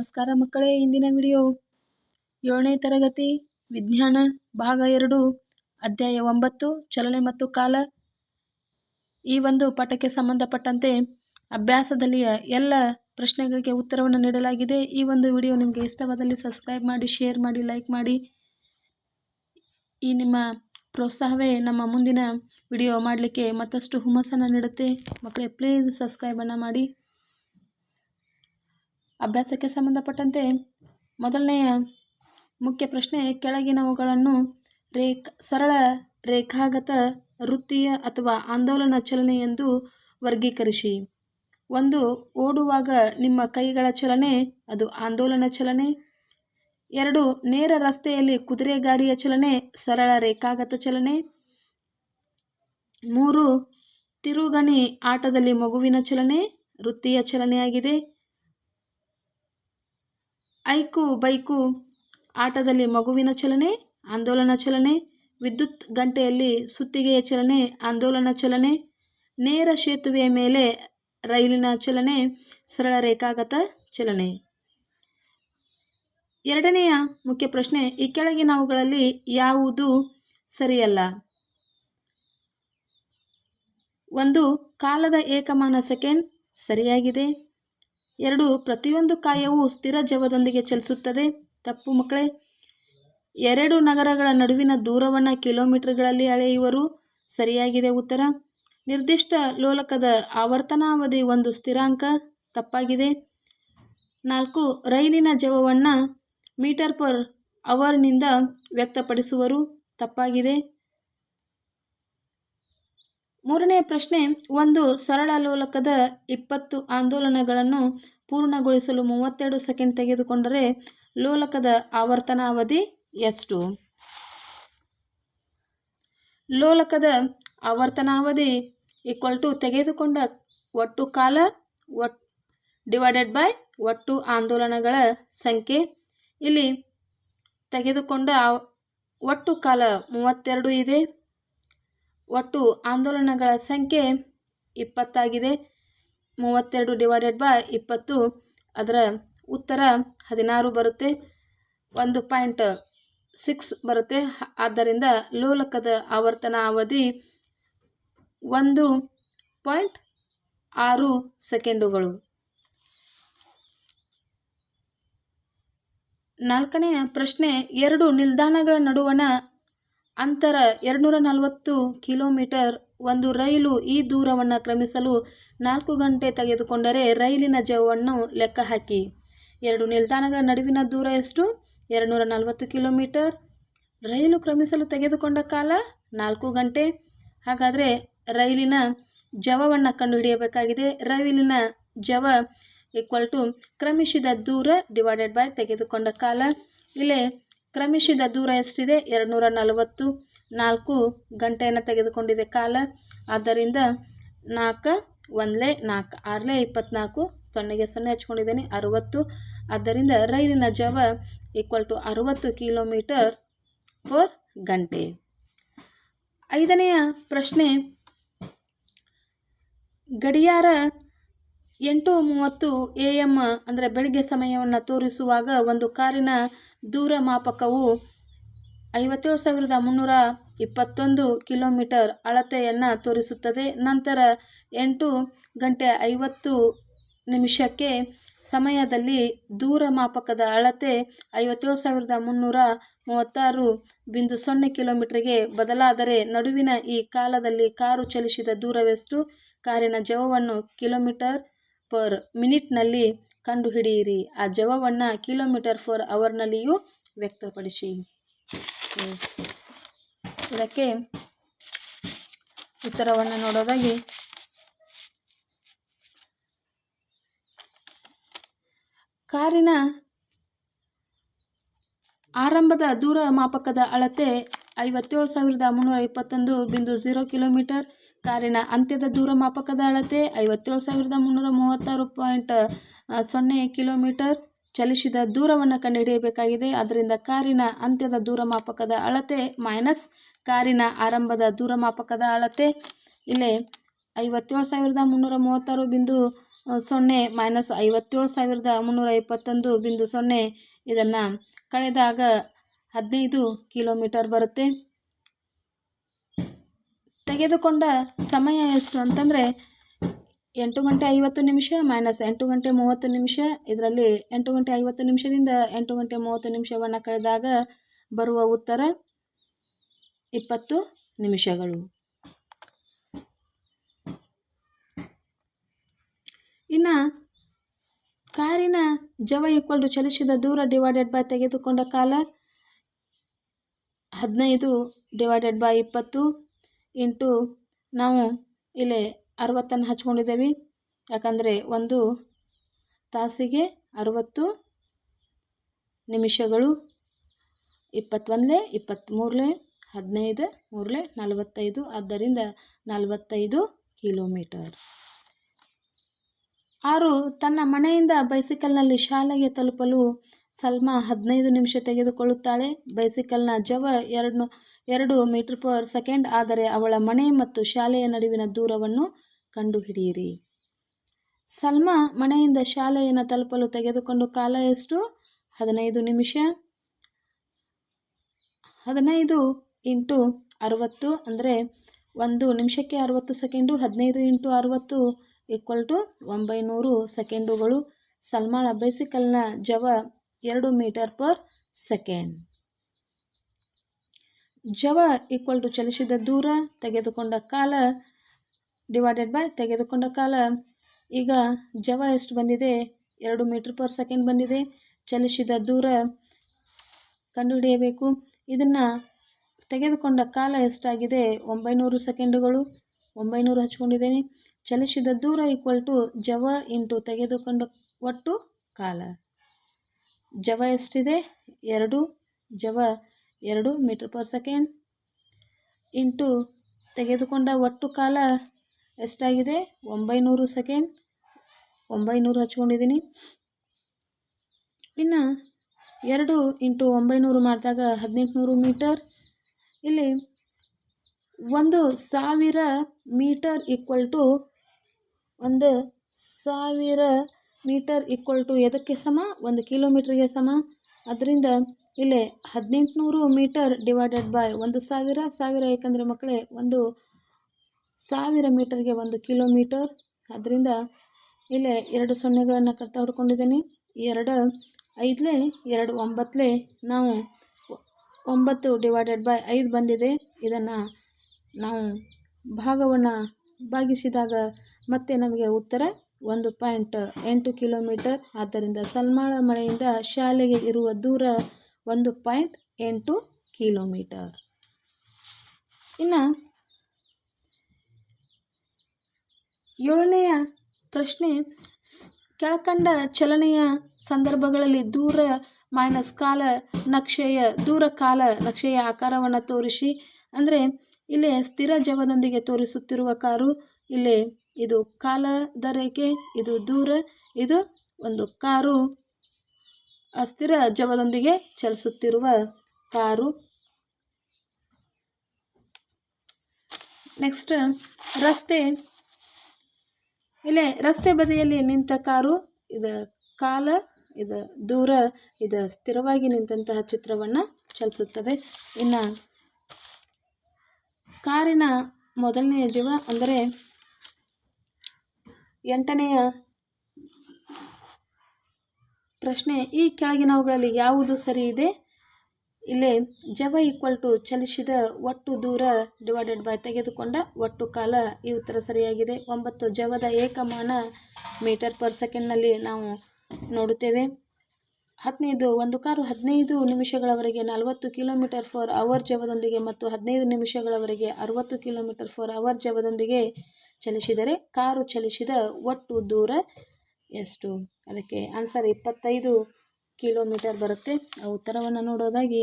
ನಮಸ್ಕಾರ ಮಕ್ಕಳೇ, ಇಂದಿನ ವಿಡಿಯೋ 7ನೇ ತರಗತಿ ವಿಜ್ಞಾನ ಭಾಗ 2 ಅಧ್ಯಾಯ 9 ಚಲನೆ ಮತ್ತು ಕಾಲ. ಈ ಒಂದು ಪಾಠಕ್ಕೆ ಸಂಬಂಧಪಟ್ಟಂತೆ ಅಭ್ಯಾಸದಲ್ಲಿಯ ಎಲ್ಲ ಪ್ರಶ್ನೆಗಳಿಗೆ ಉತ್ತರವನ್ನು ನೀಡಲಾಗಿದೆ. ಈ ಒಂದು ವಿಡಿಯೋ ನಿಮಗೆ ಇಷ್ಟವಾದಲ್ಲಿ ಸಬ್ಸ್ಕ್ರೈಬ್ ಮಾಡಿ, ಶೇರ್ ಮಾಡಿ, ಲೈಕ್ ಮಾಡಿ. ಈ ನಿಮ್ಮ ಪ್ರೋತ್ಸಾಹವೇ ನಮ್ಮ ಮುಂದಿನ ವಿಡಿಯೋ ಮಾಡಲಿಕ್ಕೆ ಮತ್ತಷ್ಟು ಹುಮ್ಮಸ್ಸನ್ನು ನೀಡುತ್ತೆ. ಮಕ್ಕಳೇ, ಪ್ಲೀಸ್ ಸಬ್ಸ್ಕ್ರೈಬನ್ನು ಮಾಡಿ. ಅಭ್ಯಾಸಕ್ಕೆ ಸಂಬಂಧಪಟ್ಟಂತೆ ಮೊದಲನೆಯ ಮುಖ್ಯ ಪ್ರಶ್ನೆ, ಕೆಳಗಿನವುಗಳನ್ನು ಸರಳ ರೇಖಾಗತ, ವೃತ್ತೀಯ ಅಥವಾ ಆಂದೋಲನ ಚಲನೆ ಎಂದು ವರ್ಗೀಕರಿಸಿ. 1. ಓಡುವಾಗ ನಿಮ್ಮ ಕೈಗಳ ಚಲನೆ, ಅದು ಆಂದೋಲನ ಚಲನೆ. 2. ನೇರ ರಸ್ತೆಯಲ್ಲಿ ಕುದುರೆ ಗಾಡಿಯ ಚಲನೆ, ಸರಳ ರೇಖಾಗತ ಚಲನೆ. 3. ತಿರುಗಣಿ ಆಟದಲ್ಲಿ ಮಗುವಿನ ಚಲನೆ, ವೃತ್ತೀಯ ಚಲನೆಯಾಗಿದೆ. ಐಕು ಬೈಕು ಆಟದಲ್ಲಿ ಮಗುವಿನ ಚಲನೆ, ಆಂದೋಲನ ಚಲನೆ. ವಿದ್ಯುತ್ ಗಂಟೆಯಲ್ಲಿ ಸುತ್ತಿಗೆಯ ಚಲನೆ, ಆಂದೋಲನ ಚಲನೆ. ನೇರ ಸೇತುವೆಯ ಮೇಲೆ ರೈಲಿನ ಚಲನೆ, ಸರಳ ರೇಖಾಗತ ಚಲನೆ. ಎರಡನೆಯ ಮುಖ್ಯ ಪ್ರಶ್ನೆ, ಈ ಕೆಳಗಿನವುಗಳಲ್ಲಿ ಯಾವುದು ಸರಿಯಲ್ಲ? 1. ಕಾಲದ ಏಕಮಾನ ಸೆಕೆಂಡ್ ಸರಿಯಾಗಿದೆ. 2. ಪ್ರತಿಯೊಂದು ಕಾಯವು ಸ್ಥಿರ ಜವದೊಂದಿಗೆ ಚಲಿಸುತ್ತದೆ. ತಪ್ಪು ಮಕ್ಕಳೇ. 2 ನಗರಗಳ ನಡುವಿನ ದೂರವನ್ನು ಕಿಲೋಮೀಟರ್ಗಳಲ್ಲಿ ಅಳೆಯುವರು. ಸರಿಯಾಗಿದೆ ಉತ್ತರ. ನಿರ್ದಿಷ್ಟ ಲೋಲಕದ ಆವರ್ತನಾವಧಿ ಒಂದು ಸ್ಥಿರಾಂಕ. ತಪ್ಪಾಗಿದೆ. 4. ರೈಲಿನ ಜವವನ್ನು ಮೀಟರ್ ಪರ್ ಅವರ್ನಿಂದ ವ್ಯಕ್ತಪಡಿಸುವರು. ತಪ್ಪಾಗಿದೆ. 3ನೇ ಪ್ರಶ್ನೆ, ಒಂದು ಸರಳ ಲೋಲಕದ 20 ಆಂದೋಲನಗಳನ್ನು ಪೂರ್ಣಗೊಳಿಸಲು 32 ಸೆಕೆಂಡ್ ತೆಗೆದುಕೊಂಡರೆ ಲೋಲಕದ ಆವರ್ತನಾವಧಿ ಎಷ್ಟು? ಲೋಲಕದ ಆವರ್ತನಾವಧಿ ತೆಗೆದುಕೊಂಡ ಒಟ್ಟು ಕಾಲ ಡಿವೈಡೆಡ್ ಬೈ ಒಟ್ಟು ಆಂದೋಲನಗಳ ಸಂಖ್ಯೆ. ಇಲ್ಲಿ ತೆಗೆದುಕೊಂಡ ಒಟ್ಟು ಕಾಲ 32 ಇದೆ, ಒಟ್ಟು ಆಂದೋಲನಗಳ ಸಂಖ್ಯೆ 20 ಆಗಿದೆ. 32 ಡಿವೈಡೆಡ್ ಬೈ 20, ಅದರ ಉತ್ತರ 16 ಬರುತ್ತೆ. 1.6 ಬರುತ್ತೆ. ಆದ್ದರಿಂದ ಲೋಲಕದ ಆವರ್ತನ ಅವಧಿ 1.6 ಸೆಕೆಂಡುಗಳು. 4ನೆಯ ಪ್ರಶ್ನೆ, 2 ನಿಲ್ದಾಣಗಳ ನಡುವಣ ಅಂತರ 240 ಕಿಲೋಮೀಟರ್. ಒಂದು ರೈಲು ಈ ದೂರವನ್ನು ಕ್ರಮಿಸಲು 4 ಗಂಟೆ ತೆಗೆದುಕೊಂಡರೆ ರೈಲಿನ ಜವವನ್ನು ಲೆಕ್ಕ ಹಾಕಿ. 2 ನಿಲ್ದಾಣಗಳ ನಡುವಿನ ದೂರ ಎಷ್ಟು? 240 ಕಿಲೋಮೀಟರ್. ರೈಲು ಕ್ರಮಿಸಲು ತೆಗೆದುಕೊಂಡ ಕಾಲ 4 ಗಂಟೆ. ಹಾಗಾದರೆ ರೈಲಿನ ಜವವನ್ನು ಕಂಡುಹಿಡಿಯಬೇಕಾಗಿದೆ. ರೈಲಿನ ಜವ ಕ್ರಮಿಸಿದ ದೂರ ಡಿವೈಡೆಡ್ ಬೈ ತೆಗೆದುಕೊಂಡ ಕಾಲ. ಇಲ್ಲೇ ಕ್ರಮಿಸಿದ ದೂರ ಎಷ್ಟಿದೆ? 240. 4 ಗಂಟೆಯನ್ನು ತೆಗೆದುಕೊಂಡಿದೆ ಕಾಲ. ಆದ್ದರಿಂದ 4 1 4 6 24, 0ಗೆ 0 ಹಚ್ಕೊಂಡಿದ್ದೇನೆ, 60. ಆದ್ದರಿಂದ ರೈಲಿನ ಜವ 60 ಕಿಲೋಮೀಟರ್ ಪರ್ ಗಂಟೆ. 5ನೆಯ ಪ್ರಶ್ನೆ, ಗಡಿಯಾರ 8:30 AM ಅಂದರೆ ಬೆಳಗ್ಗೆ ಸಮಯವನ್ನು ತೋರಿಸುವಾಗ ಒಂದು ಕಾರಿನ ದೂರ ಮಾಪಕವು 57,321 ಕಿಲೋಮೀಟರ್ ಅಳತೆಯನ್ನು ತೋರಿಸುತ್ತದೆ. ನಂತರ 8:50 ಸಮಯದಲ್ಲಿ ದೂರ ಮಾಪಕದ ಅಳತೆ 57,336.0 ಕಿಲೋಮೀಟರ್ಗೆ ಬದಲಾದರೆ ನಡುವಿನ ಈ ಕಾಲದಲ್ಲಿ ಕಾರು ಚಲಿಸಿದ ದೂರವೆಷ್ಟು? ಕಾರಿನ ಜವವನ್ನು ಕಿಲೋಮೀಟರ್ ಪರ್ ಮಿನಿಟ್ನಲ್ಲಿ ಕಂಡುಹಿಡಿಯಿರಿ. ಆ ಜವವನ್ನು ಕಿಲೋಮೀಟರ್ ಪರ್ ಅವರ್ನಲ್ಲಿಯೂ ವ್ಯಕ್ತಪಡಿಸಿ. ಇದಕ್ಕೆ ಉತ್ತರವನ್ನು ನೋಡೋದಾಗಿ, ಕಾರಿನ ಆರಂಭದ ದೂರ ಮಾಪಕದ ಅಳತೆ 57,321.0 ಕಿಲೋಮೀಟರ್. ಕಾರಿನ ಅಂತ್ಯದ ದೂರ ಮಾಪಕದ ಅಳತೆ 57,336.0 ಕಿಲೋಮೀಟರ್. ಚಲಿಸಿದ ದೂರವನ್ನು ಕಂಡುಹಿಡಿಯಬೇಕಾಗಿದೆ. ಆದ್ದರಿಂದ ಕಾರಿನ ಅಂತ್ಯದ ದೂರ ಮಾಪಕದ ಅಳತೆ ಮೈನಸ್ ಕಾರಿನ ಆರಂಭದ ದೂರ ಮಾಪಕದ ಅಳತೆ. ಇಲ್ಲೇ 57,336 -57,351.0 ಇದನ್ನು ಕಳೆದಾಗ 15 ಕಿಲೋಮೀಟರ್ ಬರುತ್ತೆ. ತೆಗೆದುಕೊಂಡ ಸಮಯ ಎಷ್ಟು ಅಂತಂದರೆ 8 ಗಂಟೆ 50 ನಿಮಿಷ - 8 ಗಂಟೆ 30 ನಿಮಿಷ. ಇದರಲ್ಲಿ 8 ಗಂಟೆ 50 ನಿಮಿಷದಿಂದ 8 ಗಂಟೆ 30 ನಿಮಿಷವನ್ನು ಕಳೆದಾಗ ಬರುವ ಉತ್ತರ 20 ನಿಮಿಷಗಳು. ಇನ್ನು ಕಾರಿನ ಜವ = ಚಲಿಸಿದ ದೂರ / ತೆಗೆದುಕೊಂಡ ಕಾಲ 15 / 20 ಇಂಟು ನಾವು ಇಲ್ಲಿ 60 ಹಚ್ಕೊಂಡಿದ್ದೇವೆ. ಯಾಕಂದರೆ 1 ತಾಸಿಗೆ 60 ನಿಮಿಷಗಳು. 21 23 15 3 45 ಆದ್ದರಿಂದ 45 ಕಿಲೋಮೀಟರ್. 6 ತನ್ನ ಮನೆಯಿಂದ ಬೈಸಿಕಲ್ನಲ್ಲಿ ಶಾಲೆಗೆ ತಲುಪಲು ಸಲ್ಮಾ 15 ನಿಮಿಷ ತೆಗೆದುಕೊಳ್ಳುತ್ತಾಳೆ. ಬೈಸಿಕಲ್ನ ಜವ 2 ಮೀಟರ್/ಸೆಕೆಂಡ್ ಆದರೆ ಅವಳ ಮನೆ ಮತ್ತು ಶಾಲೆಯ ನಡುವಿನ ದೂರವನ್ನು ಕಂಡುಹಿಡಿಯಿರಿ. ಸಲ್ಮಾ ಮನೆಯಿಂದ ಶಾಲೆಯನ್ನು ತಲುಪಲು ತೆಗೆದುಕೊಂಡ ಕಾಲ ಎಷ್ಟು? 15 ನಿಮಿಷ. 15 × 60 ಅಂದರೆ 1 ನಿಮಿಷಕ್ಕೆ 60 ಸೆಕೆಂಡು. 15 × 60 = 900 ಸೆಕೆಂಡುಗಳು. ಸಲ್ಮಾಳ ಬೈಸಿಕಲ್ನ ಜವ 2 ಮೀಟರ್/ಸೆಕೆಂಡ್. ಜವ = ಚಲಿಸಿದ ದೂರ ತೆಗೆದುಕೊಂಡ ಕಾಲ / ತೆಗೆದುಕೊಂಡ ಕಾಲ. ಈಗ ಜವ ಎಷ್ಟು ಬಂದಿದೆ? 2 ಮೀಟರ್/ಸೆಕೆಂಡ್ ಬಂದಿದೆ. ಚಲಿಸಿದ ದೂರ ಕಂಡುಹಿಡಿಯಬೇಕು. ಇದನ್ನು ತೆಗೆದುಕೊಂಡ ಕಾಲ ಎಷ್ಟಾಗಿದೆ? 900 ಸೆಕೆಂಡುಗಳು. 900 ಹಚ್ಕೊಂಡಿದ್ದೇನೆ. ಚಲಿಸಿದ ದೂರ = ಜವ ಇಂಟು ತೆಗೆದುಕೊಂಡ ಒಟ್ಟು ಕಾಲ. ಜವ ಎಷ್ಟಿದೆ? 2. ಜವ 2 ಮೀಟರ್/ಸೆಕೆಂಡ್ ಇಂಟು ತೆಗೆದುಕೊಂಡ ಒಟ್ಟು ಕಾಲ ಎಷ್ಟಾಗಿದೆ? 900 ಸೆಕೆಂಡ್. 900 ಹಚ್ಕೊಂಡಿದ್ದೀನಿ. ಇನ್ನು 2 × 900 ಮಾಡಿದಾಗ 1800 ಮೀಟರ್. ಇಲ್ಲಿ 1000 ಮೀಟರ್ = 1000 ಮೀಟರ್ ಎದಕ್ಕೆ ಸಮ? 1 ಕಿಲೋಮೀಟರ್ಗೆ ಸಮ. ಅದರಿಂದ ಇಲ್ಲಿ 1800 ಮೀಟರ್ / 1000 ಏಕೆಂದರೆ ಮಕ್ಕಳೇ 1000 ಮೀಟರ್ಗೆ 1 ಕಿಲೋಮೀಟರ್. ಅದರಿಂದ ಇಲ್ಲೇ 2 ಸೊನ್ನೆಗಳನ್ನು ಕಟ್ತಾ ಹೊಡ್ಕೊಂಡಿದ್ದೀನಿ. 2 5 2 9 ನಾವು 9 / 5 ಬಂದಿದೆ. ಇದನ್ನು ನಾವು ಭಾಗವನ್ನು ಭಾಗಿಸಿದಾಗ ಮತ್ತೆ ನಮಗೆ ಉತ್ತರ 1.8 ಕಿಲೋಮೀಟರ್. ಆದ್ದರಿಂದ ಸಲ್ಮಾಳ ಮನೆಯಿಂದ ಶಾಲೆಗೆ ಇರುವ ದೂರ 1.8 ಕಿಲೋಮೀಟರ್. ಇನ್ನು 7ನೆಯ ಪ್ರಶ್ನೆ, ಕೆಳಕಂಡ ಚಲನೆಯ ಸಂದರ್ಭಗಳಲ್ಲಿ ದೂರ - ಕಾಲ ನಕ್ಷೆಯ ಆಕಾರವನ್ನು ತೋರಿಸಿ. ಅಂದರೆ ಇಲ್ಲಿ ಸ್ಥಿರ ಜವದೊಂದಿಗೆ ತೋರಿಸುತ್ತಿರುವ ಕಾರು. ಇಲ್ಲಿ ಇದು ಕಾಲದ ರೇಖೆ, ಇದು ದೂರ, ಇದು ಒಂದು ಕಾರು ಅಸ್ಥಿರ ಜವದೊಂದಿಗೆ ಚಲಿಸುತ್ತಿರುವ ಕಾರು. ನೆಕ್ಸ್ಟ್ ರಸ್ತೆ. ಇಲ್ಲಿ ರಸ್ತೆ ಬದಿಯಲ್ಲಿ ನಿಂತ ಕಾರು. ಇದು ಕಾಲ, ಇದು ದೂರ, ಇದು ಸ್ಥಿರವಾಗಿ ನಿಂತಹ ಚಿತ್ರವನ್ನು ಚಲಿಸುತ್ತದೆ. ಇನ್ನು ಕಾರಿನ ಮೊದಲನೆಯ ಜವ ಅಂದರೆ 8ನೆಯ ಪ್ರಶ್ನೆ, ಈ ಕೆಳಗಿನವುಗಳಲ್ಲಿ ಯಾವುದು ಸರಿ ಇದೆ? ಇಲ್ಲಿ ಜವ = ಚಲಿಸಿದ ಒಟ್ಟು ದೂರ / ತೆಗೆದುಕೊಂಡ ಒಟ್ಟು ಕಾಲ. ಈ ಉತ್ತರ ಸರಿಯಾಗಿದೆ. 9 ಜವದ ಏಕಮಾನ ಮೀಟರ್/ಸೆಕೆಂಡ್ನಲ್ಲಿ ನಾವು ನೋಡುತ್ತೇವೆ. 10ನೇದು, ಒಂದು ಕಾರು 15 ನಿಮಿಷಗಳವರೆಗೆ 40 km/h ಜವದೊಂದಿಗೆ ಮತ್ತು 15 ನಿಮಿಷಗಳವರೆಗೆ 60 km/h ಜವದೊಂದಿಗೆ ಚಲಿಸಿದರೆ ಕಾರು ಚಲಿಸಿದ ಒಟ್ಟು ದೂರ ಎಷ್ಟು? ಅದಕ್ಕೆ ಆನ್ಸರ್ 25 ಕಿಲೋಮೀಟರ್ ಬರುತ್ತೆ. ಆ ಉತ್ತರವನ್ನು ನೋಡೋದಾಗಿ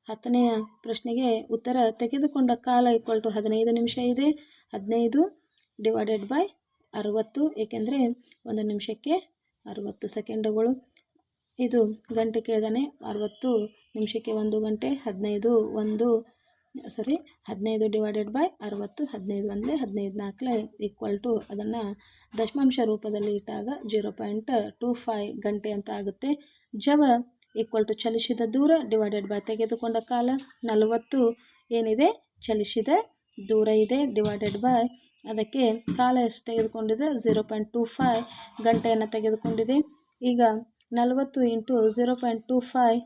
10ನೆಯ ಪ್ರಶ್ನೆಗೆ ಉತ್ತರ ತೆಗೆದುಕೊಂಡ ಕಾಲ = 15 ನಿಮಿಷ ಇದೆ. 15 / 60 ಏಕೆಂದರೆ 1 ನಿಮಿಷಕ್ಕೆ 60 ಸೆಕೆಂಡುಗಳು. ಇದು ಗಂಟೆ ಕೇಳಿದಾನೆ. 60 ನಿಮಿಷಕ್ಕೆ 1 ಗಂಟೆ. 15 1 15 ಡಿವೈಡೆಡ್ ಬೈ 60, 15 1 15 4 ಈಕ್ವಲ್ ಟು ಅದನ್ನು ದಶಮಾಂಶ ರೂಪದಲ್ಲಿ ಇಟ್ಟಾಗ 0.25 ಗಂಟೆ ಅಂತ ಆಗುತ್ತೆ. ಜವ ಈಕ್ವಲ್ ಟು ಚಲಿಸಿದ ದೂರ ಡಿವೈಡೆಡ್ ಬೈ ತೆಗೆದುಕೊಂಡ ಕಾಲ 40 ಏನಿದೆ ಚಲಿಸಿದ ದೂರ ಇದೆ ಡಿವೈಡೆಡ್ ಬೈ ಅದಕ್ಕೆ ಕಾಲ ಎಷ್ಟು ತೆಗೆದುಕೊಂಡಿದೆ 0.25 ಗಂಟೆಯನ್ನು ತೆಗೆದುಕೊಂಡಿದೆ. ಈಗ 40 ಇಂಟು 0.25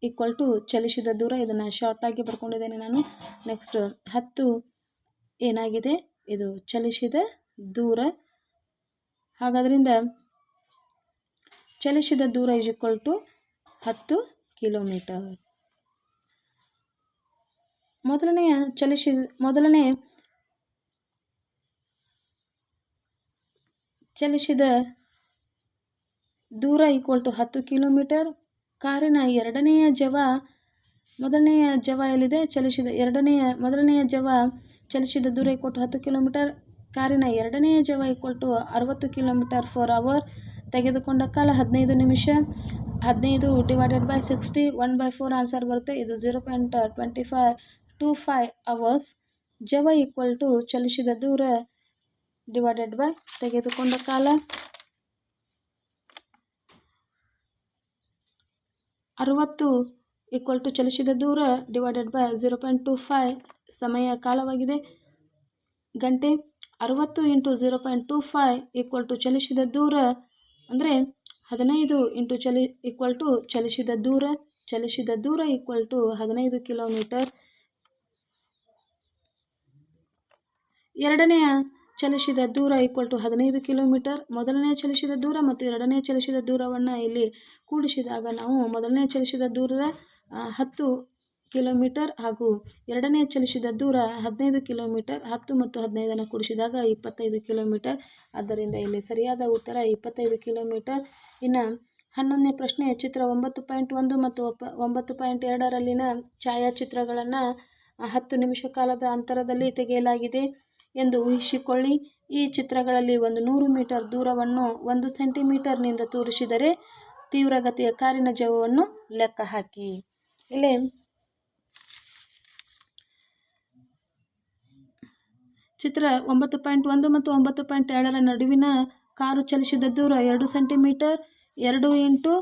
ಈಕ್ವಲ್ ಟು ಚಲಿಸಿದ ದೂರ, ಇದನ್ನು ಶಾರ್ಟಾಗಿ ಬರ್ಕೊಂಡಿದ್ದೇನೆ ನಾನು. ನೆಕ್ಸ್ಟ್ 10 ಏನಾಗಿದೆ, ಇದು ಚಲಿಸಿದ ದೂರ. ಹಾಗಾದ್ರಿಂದ ಚಲಿಸಿದ ದೂರ ಇಸ್ ಈಕ್ವಲ್ ಟು 10 ಕಿಲೋಮೀಟರ್. ಮೊದಲನೇ ಚಲಿಸಿದ ದೂರ ಈಕ್ವಲ್ ಟು 10 ಕಿಲೋಮೀಟರ್. ಕಾರಿನ ಮೊದಲನೆಯ ಜವ ಎಲ್ಲಿದೆ, ಮೊದಲನೆಯ ಜವ ಚಲಿಸಿದ ದೂರ ಈಕ್ವಲ್ ಟು 10 ಕಿಲೋಮೀಟರ್. ಕಾರಿನ ಎರಡನೆಯ ಜವ equal to 60 kilometre for hour. ತೆಗೆದುಕೊಂಡ ಕಾಲ 15 ನಿಮಿಷ. 15 ಡಿವೈಡೆಡ್ ಬೈ 60 1/4 ಆನ್ಸರ್ ಬರುತ್ತೆ. ಇದು 0.25 ಅವರ್ಸ್. ಜವ ಈಕ್ವಲ್ ಟು ಚಲಿಸಿದ ದೂರ ಡಿವೈಡೆಡ್ ಬೈ ತೆಗೆದುಕೊಂಡ ಕಾಲ 60 ಈಕ್ವಲ್ ಟು ಚಲಿಸಿದ ದೂರ ಡಿವೈಡೆಡ್ ಬೈ 0.25 ಸಮಯ ಕಾಲವಾಗಿದೆ ಗಂಟೆ. 60 ಇಂಟು 0.25 ಈಕ್ವಲ್ ಟು ಚಲಿಸಿದ ದೂರ ಅಂದರೆ 15 ಇಂಟು ಈಕ್ವಲ್ ಟು ಚಲಿಸಿದ ದೂರ ಈಕ್ವಲ್ ಟು 15 ಕಿಲೋಮೀಟರ್. ಎರಡನೆಯ ಚಲಿಸಿದ ದೂರ ಈಕ್ವಲ್ ಟು 15 ಕಿಲೋಮೀಟರ್. ಮೊದಲನೇ ಚಲಿಸಿದ ದೂರ ಮತ್ತು ಎರಡನೇ ಚಲಿಸಿದ ದೂರವನ್ನು ಇಲ್ಲಿ ಕೂಡಿಸಿದಾಗ ನಾವು ಮೊದಲನೇ ಚಲಿಸಿದ ದೂರದ 10 ಕಿಲೋಮೀಟರ್ ಹಾಗೂ ಎರಡನೇ ಚಲಿಸಿದ ದೂರ 15 ಕಿಲೋಮೀಟರ್. 10 ಮತ್ತು 15 ಕೂಡಿಸಿದಾಗ 25 ಕಿಲೋಮೀಟರ್. ಆದ್ದರಿಂದ ಇಲ್ಲಿ ಸರಿಯಾದ ಉತ್ತರ 25 ಕಿಲೋಮೀಟರ್. ಇನ್ನು 11ನೇ ಪ್ರಶ್ನೆ, ಚಿತ್ರ 9.1 ಮತ್ತು 9.2ರಲ್ಲಿನ ಛಾಯಾಚಿತ್ರಗಳನ್ನು 10 ನಿಮಿಷ ಕಾಲದ ಅಂತರದಲ್ಲಿ ತೆಗೆಯಲಾಗಿದೆ ಎಂದು ಊಹಿಸಿಕೊಳ್ಳಿ. ಈ ಚಿತ್ರಗಳಲ್ಲಿ ಒಂದು 100 ಮೀಟರ್ ದೂರವನ್ನು 1 ಸೆಂಟಿಮೀಟರ್ನಿಂದ ತೋರಿಸಿದರೆ ತೀವ್ರಗತಿಯ ಕಾರಿನ ಜವವನ್ನು ಲೆಕ್ಕ ಹಾಕಿ. ಇಲ್ಲಿ ಚಿತ್ರ 9.1 ಮತ್ತು 9.2ರ ನಡುವಿನ ಕಾರು ಚಲಿಸಿದ ದೂರ 2 centimetre. 2 into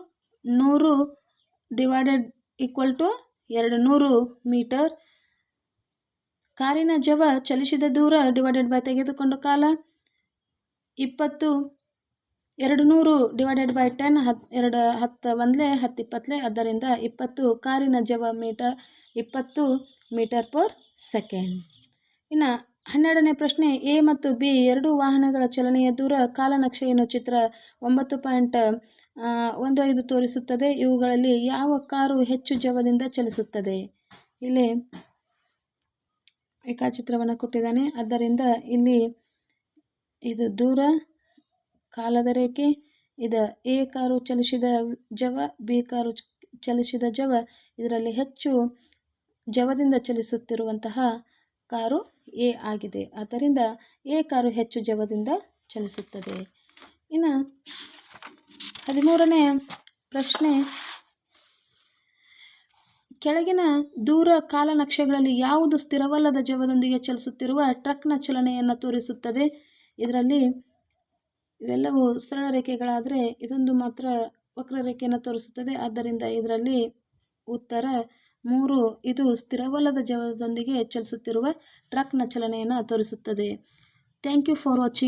100 divided equal to 200 metre. ಕಾರಿನ ಜವ ಚಲಿಸಿದ ದೂರ ಡಿವೈಡೆಡ್ ಬೈ ತೆಗೆದುಕೊಂಡ ಕಾಲ 20. 200 ಡಿವೈಡೆಡ್ ಬೈ 10 10 1 10 20. ಆದ್ದರಿಂದ 20 ಕಾರಿನ ಜವ ಮೀಟರ್ 20 ಮೀಟರ್ ಪರ್ ಸೆಕೆಂಡ್. ಇನ್ನು 12ನೇ ಪ್ರಶ್ನೆ, ಎ ಮತ್ತು ಬಿ ಎರಡೂ ವಾಹನಗಳ ಚಲನೆಯ ದೂರ ಕಾಲನಕ್ಷೆಯನ್ನು ಚಿತ್ರ 9.15 ತೋರಿಸುತ್ತದೆ. ಇವುಗಳಲ್ಲಿ ಯಾವ ಕಾರು ಹೆಚ್ಚು ಜವದಿಂದ ಚಲಿಸುತ್ತದೆ? ಇಲ್ಲಿ ರೇಖಾಚಿತ್ರವನ್ನು ಕೊಟ್ಟಿದ್ದಾನೆ. ಆದ್ದರಿಂದ ಇಲ್ಲಿ ಇದು ದೂರ, ಕಾಲದ ರೇಖೆ. ಇದು ಎ ಕಾರು ಚಲಿಸಿದ ಜವ, ಬಿ ಕಾರು ಚಲಿಸಿದ ಜವ. ಇದರಲ್ಲಿ ಹೆಚ್ಚು ಜವದಿಂದ ಚಲಿಸುತ್ತಿರುವಂತಹ ಕಾರು ಎ ಆಗಿದೆ. ಆದ್ದರಿಂದ ಎ ಕಾರು ಹೆಚ್ಚು ಜವದಿಂದ ಚಲಿಸುತ್ತದೆ. ಇನ್ನು 13ನೇ ಪ್ರಶ್ನೆ, ಕೆಳಗಿನ ದೂರ ಕಾಲನಕ್ಷೆಗಳಲ್ಲಿ ಯಾವುದು ಸ್ಥಿರವಲ್ಲದ ಜವದೊಂದಿಗೆ ಚಲಿಸುತ್ತಿರುವ ಟ್ರಕ್ನ ಚಲನೆಯನ್ನು ತೋರಿಸುತ್ತದೆ? ಇದರಲ್ಲಿ ಇವೆಲ್ಲವೂ ಸರಳ ರೇಖೆಗಳಾದರೆ ಇದೊಂದು ಮಾತ್ರ ವಕ್ರರೇಖೆಯನ್ನು ತೋರಿಸುತ್ತದೆ. ಆದ್ದರಿಂದ ಇದರಲ್ಲಿ ಉತ್ತರ 3, ಇದು ಸ್ಥಿರವಲ್ಲದ ಜವದೊಂದಿಗೆ ಚಲಿಸುತ್ತಿರುವ ಟ್ರಕ್ನ ಚಲನೆಯನ್ನು ತೋರಿಸುತ್ತದೆ. Thank you for watching.